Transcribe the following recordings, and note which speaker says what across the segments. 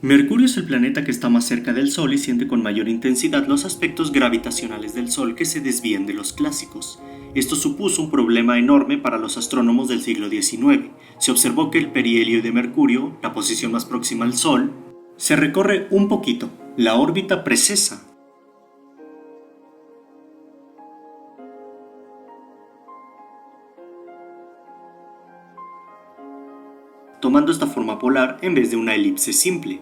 Speaker 1: Mercurio es el planeta que está más cerca del Sol y siente con mayor intensidad los aspectos gravitacionales del Sol que se desvían de los clásicos. Esto supuso un problema enorme para los astrónomos del siglo XIX. Se observó que el perihelio de Mercurio, la posición más próxima al Sol, se recorre un poquito. La órbita precesa. Tomando esta forma polar en vez de una elipse simple.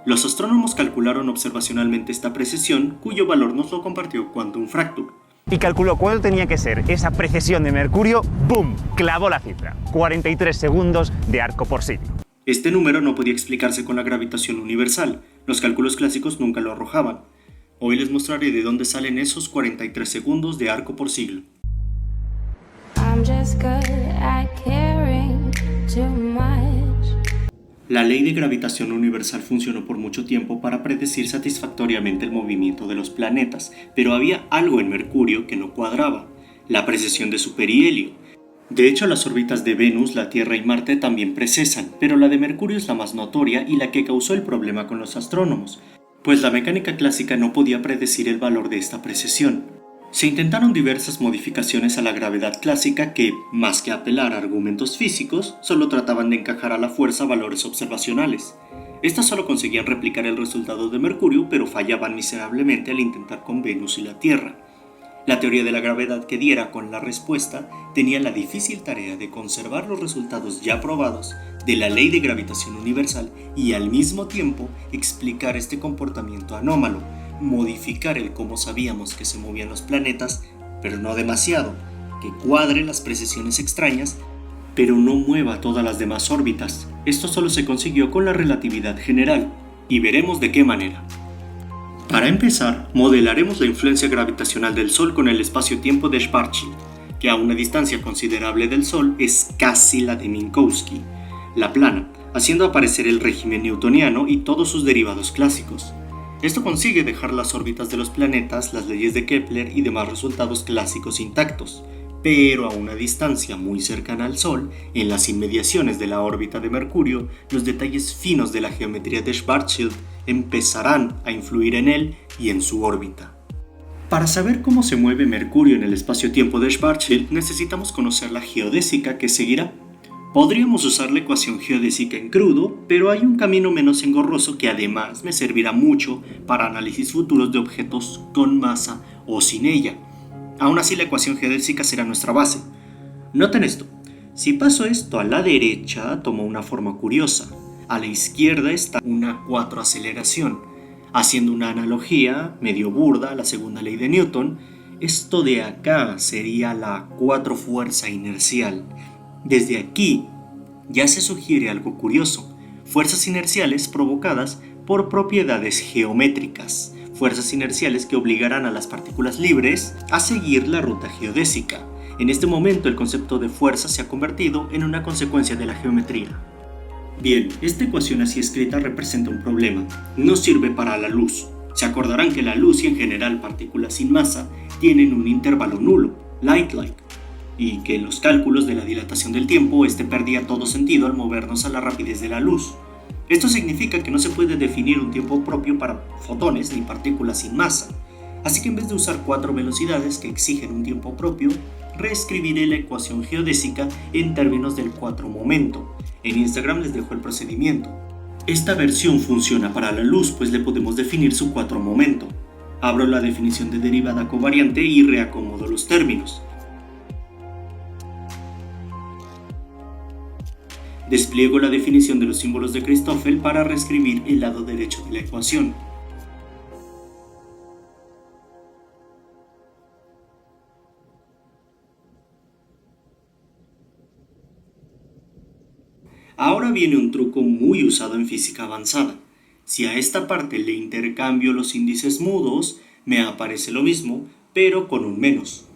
Speaker 1: Los astrónomos calcularon observacionalmente esta precesión, cuyo valor nos lo compartió Quantum Fracture.
Speaker 2: Y calculó cuánto tenía que ser esa precesión de Mercurio. ¡Bum! Clavó la cifra. 43 segundos de arco por siglo.
Speaker 1: Este número no podía explicarse con la gravitación universal. Los cálculos clásicos nunca lo arrojaban. Hoy les mostraré de dónde salen esos 43 segundos de arco por siglo.
Speaker 3: I'm just good at caring too much.
Speaker 1: La ley de gravitación universal funcionó por mucho tiempo para predecir satisfactoriamente el movimiento de los planetas, pero había algo en Mercurio que no cuadraba: la precesión de su perihelio. De hecho, las órbitas de Venus, la Tierra y Marte también precesan, pero la de Mercurio es la más notoria y la que causó el problema con los astrónomos, pues la mecánica clásica no podía predecir el valor de esta precesión. Se intentaron diversas modificaciones a la gravedad clásica que, más que apelar a argumentos físicos, solo trataban de encajar a la fuerza valores observacionales. Estas solo conseguían replicar el resultado de Mercurio, pero fallaban miserablemente al intentar con Venus y la Tierra. La teoría de la gravedad que diera con la respuesta tenía la difícil tarea de conservar los resultados ya probados de la ley de gravitación universal y al mismo tiempo explicar este comportamiento anómalo, modificar el cómo sabíamos que se movían los planetas, pero no demasiado, que cuadre las precisiones extrañas, pero no mueva todas las demás órbitas. Esto solo se consiguió con la relatividad general, y veremos de qué manera. Para empezar, modelaremos la influencia gravitacional del Sol con el espacio-tiempo de Schwarzschild, que a una distancia considerable del Sol es casi la de Minkowski, la plana, haciendo aparecer el régimen newtoniano y todos sus derivados clásicos. Esto consigue dejar las órbitas de los planetas, las leyes de Kepler y demás resultados clásicos intactos, pero a una distancia muy cercana al Sol, en las inmediaciones de la órbita de Mercurio, los detalles finos de la geometría de Schwarzschild empezarán a influir en él y en su órbita. Para saber cómo se mueve Mercurio en el espacio-tiempo de Schwarzschild, necesitamos conocer la geodésica que seguirá. Podríamos usar la ecuación geodésica en crudo, pero hay un camino menos engorroso que además me servirá mucho para análisis futuros de objetos con masa o sin ella. Aún así, la ecuación geodésica será nuestra base. Noten esto: si paso esto a la derecha, toma una forma curiosa. A la izquierda está una 4 aceleración. Haciendo una analogía medio burda a la segunda ley de Newton, esto de acá sería la 4 fuerza inercial. Desde aquí ya se sugiere algo curioso: fuerzas inerciales provocadas por propiedades geométricas, fuerzas inerciales que obligarán a las partículas libres a seguir la ruta geodésica. En este momento el concepto de fuerza se ha convertido en una consecuencia de la geometría. Bien, esta ecuación así escrita representa un problema. No sirve para la luz. Se acordarán que la luz y en general partículas sin masa tienen un intervalo nulo, light-like, y que en los cálculos de la dilatación del tiempo este perdía todo sentido al movernos a la rapidez de la luz. Esto significa que no se puede definir un tiempo propio para fotones ni partículas sin masa. Así que en vez de usar 4 velocidades que exigen un tiempo propio, reescribiré la ecuación geodésica en términos del 4 momento. En Instagram les dejo el procedimiento. Esta versión funciona para la luz, pues le podemos definir su 4 momento. Abro la definición de derivada covariante y reacomodo los términos. Despliego la definición de los símbolos de Christoffel para reescribir el lado derecho de la ecuación. Ahora viene un truco muy usado en física avanzada. Si a esta parte le intercambio los índices mudos, me aparece lo mismo, pero con un menos.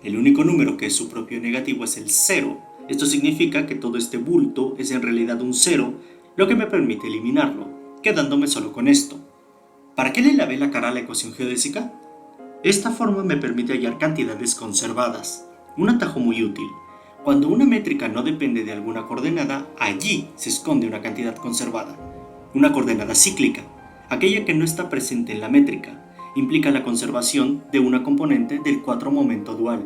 Speaker 1: El único número que es su propio negativo es el 0. Esto significa que todo este bulto es en realidad un 0, lo que me permite eliminarlo, quedándome solo con esto. ¿Para qué le lavé la cara a la ecuación geodésica? Esta forma me permite hallar cantidades conservadas, un atajo muy útil. Cuando una métrica no depende de alguna coordenada, allí se esconde una cantidad conservada. Una coordenada cíclica, aquella que no está presente en la métrica, implica la conservación de una componente del cuatro momento dual.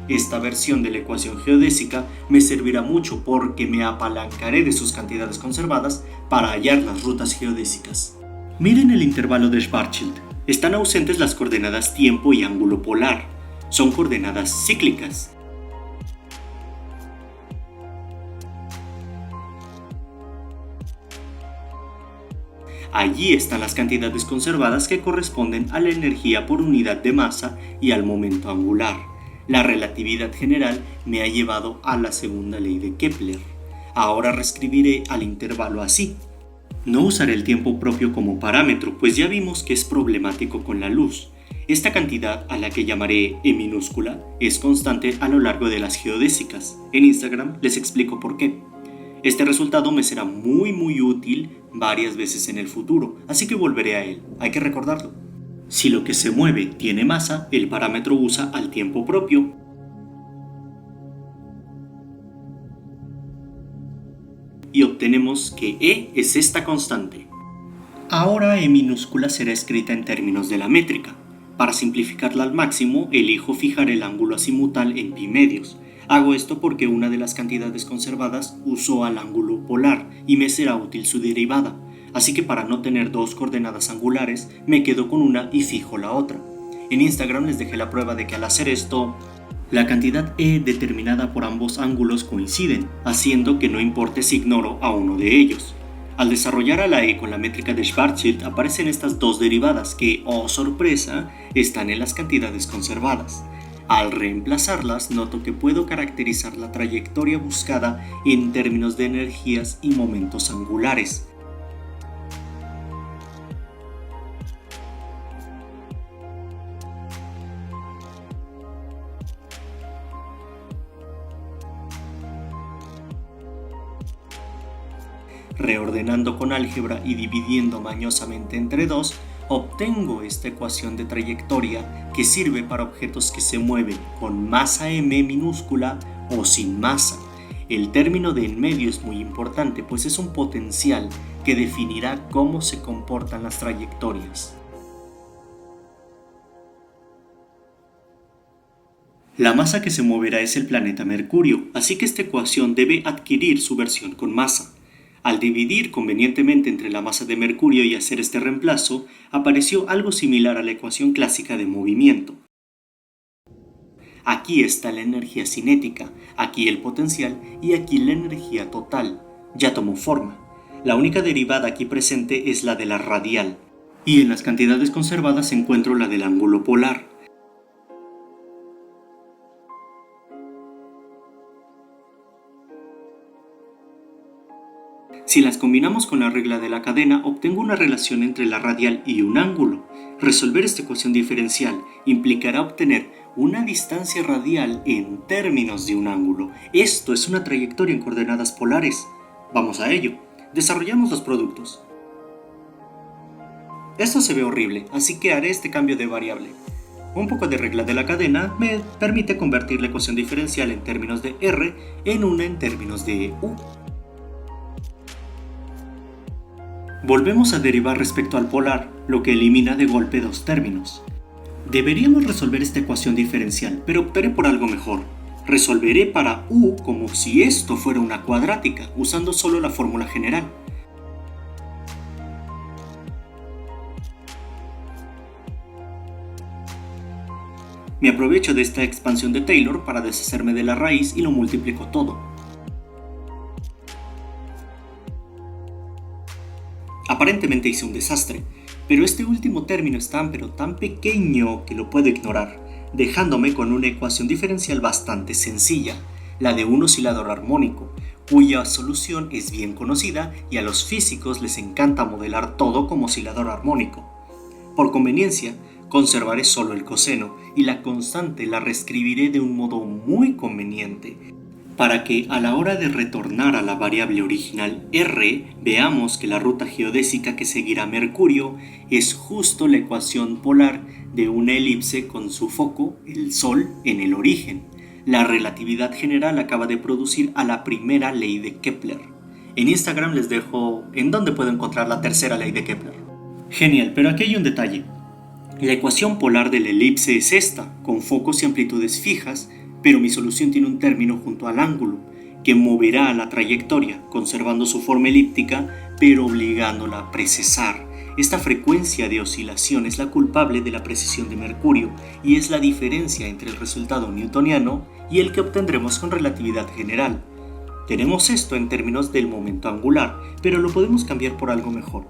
Speaker 1: Esta versión de la ecuación geodésica me servirá mucho porque me apalancaré de sus cantidades conservadas para hallar las rutas geodésicas. Miren el intervalo de Schwarzschild. Están ausentes las coordenadas tiempo y ángulo polar. Son coordenadas cíclicas. Allí están las cantidades conservadas que corresponden a la energía por unidad de masa y al momento angular. La relatividad general me ha llevado a la segunda ley de Kepler. Ahora reescribiré al intervalo así. No usaré el tiempo propio como parámetro, pues ya vimos que es problemático con la luz. Esta cantidad, a la que llamaré E minúscula, es constante a lo largo de las geodésicas. En Instagram les explico por qué. Este resultado me será muy útil varias veces en el futuro, así que volveré a él. Hay que recordarlo. Si lo que se mueve tiene masa, el parámetro usa al tiempo propio. Y obtenemos que E es esta constante. Ahora E minúscula será escrita en términos de la métrica. Para simplificarla al máximo, elijo fijar el ángulo azimutal en pi medios. Hago esto porque una de las cantidades conservadas usó al ángulo polar y me será útil su derivada. Así que para no tener dos coordenadas angulares, me quedo con una y fijo la otra. En Instagram les dejé la prueba de que al hacer esto, la cantidad E determinada por ambos ángulos coinciden, haciendo que no importe si ignoro a uno de ellos. Al desarrollar a la E con la métrica de Schwarzschild aparecen estas dos derivadas que, oh sorpresa, están en las cantidades conservadas. Al reemplazarlas, noto que puedo caracterizar la trayectoria buscada en términos de energías y momentos angulares. Reordenando con álgebra y dividiendo mañosamente entre 2, obtengo esta ecuación de trayectoria que sirve para objetos que se mueven con masa m minúscula o sin masa. El término de en medio es muy importante, pues es un potencial que definirá cómo se comportan las trayectorias. La masa que se moverá es el planeta Mercurio, así que esta ecuación debe adquirir su versión con masa. Al dividir convenientemente entre la masa de Mercurio y hacer este reemplazo, apareció algo similar a la ecuación clásica de movimiento. Aquí está la energía cinética, aquí el potencial y aquí la energía total. Ya tomó forma. La única derivada aquí presente es la de la radial, y en las cantidades conservadas encuentro la del ángulo polar. Si las combinamos con la regla de la cadena, obtengo una relación entre la radial y un ángulo. Resolver esta ecuación diferencial implicará obtener una distancia radial en términos de un ángulo. Esto es una trayectoria en coordenadas polares. Vamos a ello. Desarrollamos los productos. Esto se ve horrible, así que haré este cambio de variable. Un poco de regla de la cadena me permite convertir la ecuación diferencial en términos de R en una en términos de U. Volvemos a derivar respecto al polar, lo que elimina de golpe dos términos. Deberíamos resolver esta ecuación diferencial, pero optaré por algo mejor. Resolveré para U como si esto fuera una cuadrática, usando solo la fórmula general. Me aprovecho de esta expansión de Taylor para deshacerme de la raíz y lo multiplico todo. Aparentemente hice un desastre, pero este último término es tan pequeño que lo puedo ignorar, dejándome con una ecuación diferencial bastante sencilla, la de un oscilador armónico, cuya solución es bien conocida y a los físicos les encanta modelar todo como oscilador armónico. Por conveniencia, conservaré solo el coseno y la constante la reescribiré de un modo muy conveniente para que a la hora de retornar a la variable original r veamos que la ruta geodésica que seguirá Mercurio es justo la ecuación polar de una elipse con su foco, el Sol, en el origen. La relatividad general acaba de producir a la primera ley de Kepler. En Instagram les dejo en dónde puedo encontrar la tercera ley de Kepler. Genial, pero aquí hay un detalle. La ecuación polar de la elipse es esta, con focos y amplitudes fijas, pero mi solución tiene un término junto al ángulo, que moverá a la trayectoria, conservando su forma elíptica, pero obligándola a precesar. Esta frecuencia de oscilación es la culpable de la precesión de Mercurio y es la diferencia entre el resultado newtoniano y el que obtendremos con relatividad general. Tenemos esto en términos del momento angular, pero lo podemos cambiar por algo mejor.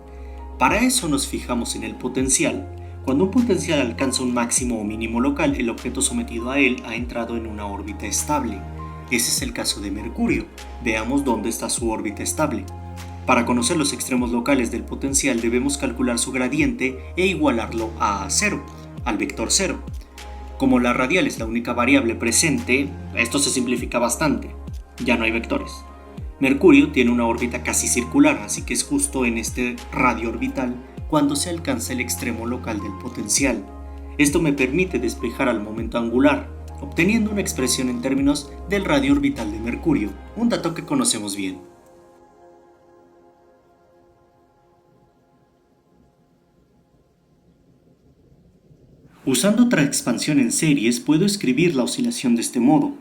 Speaker 1: Para eso nos fijamos en el potencial. Cuando un potencial alcanza un máximo o mínimo local, el objeto sometido a él ha entrado en una órbita estable. Ese es el caso de Mercurio. Veamos dónde está su órbita estable. Para conocer los extremos locales del potencial debemos calcular su gradiente e igualarlo a 0, al vector 0. Como la radial es la única variable presente, esto se simplifica bastante. Ya no hay vectores. Mercurio tiene una órbita casi circular, así que es justo en este radio orbital cuando se alcanza el extremo local del potencial. Esto me permite despejar al momento angular, obteniendo una expresión en términos del radio orbital de Mercurio, un dato que conocemos bien. Usando otra expansión en series, puedo escribir la oscilación de este modo.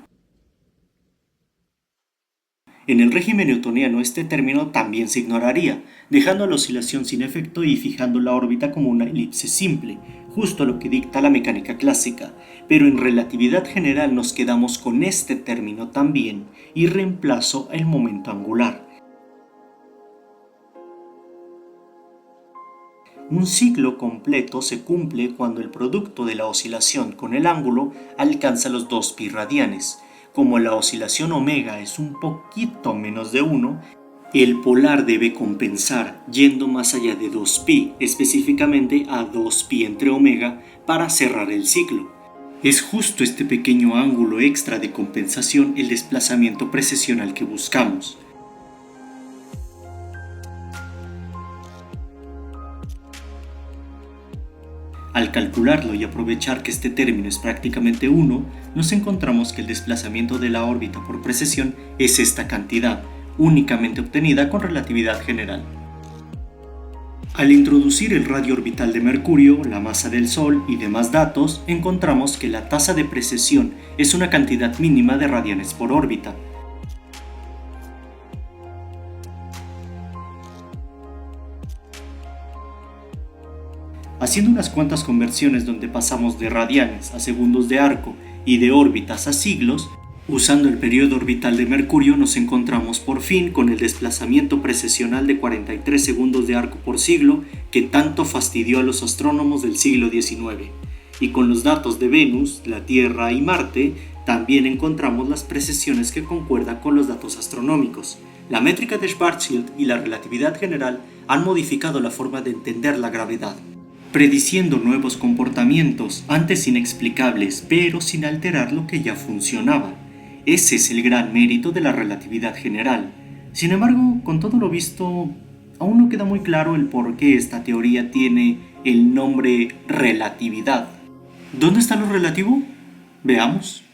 Speaker 1: En el régimen newtoniano este término también se ignoraría, dejando la oscilación sin efecto y fijando la órbita como una elipse simple, justo lo que dicta la mecánica clásica, pero en relatividad general nos quedamos con este término también y reemplazo el momento angular. Un ciclo completo se cumple cuando el producto de la oscilación con el ángulo alcanza los 2π radianes. Como la oscilación omega es un poquito menos de 1, el polar debe compensar yendo más allá de 2π, específicamente a 2π entre omega, para cerrar el ciclo. Es justo este pequeño ángulo extra de compensación el desplazamiento precesional que buscamos. Al calcularlo y aprovechar que este término es prácticamente 1, nos encontramos que el desplazamiento de la órbita por precesión es esta cantidad, únicamente obtenida con relatividad general. Al introducir el radio orbital de Mercurio, la masa del Sol y demás datos, encontramos que la tasa de precesión es una cantidad mínima de radianes por órbita. Haciendo unas cuantas conversiones donde pasamos de radianes a segundos de arco y de órbitas a siglos, usando el periodo orbital de Mercurio nos encontramos por fin con el desplazamiento precesional de 43 segundos de arco por siglo que tanto fastidió a los astrónomos del siglo XIX. Y con los datos de Venus, la Tierra y Marte, también encontramos las precesiones que concuerdan con los datos astronómicos. La métrica de Schwarzschild y la relatividad general han modificado la forma de entender la gravedad, prediciendo nuevos comportamientos antes inexplicables, pero sin alterar lo que ya funcionaba. Ese es el gran mérito de la relatividad general. Sin embargo, con todo lo visto, aún no queda muy claro el por qué esta teoría tiene el nombre relatividad. ¿Dónde está lo relativo? Veamos.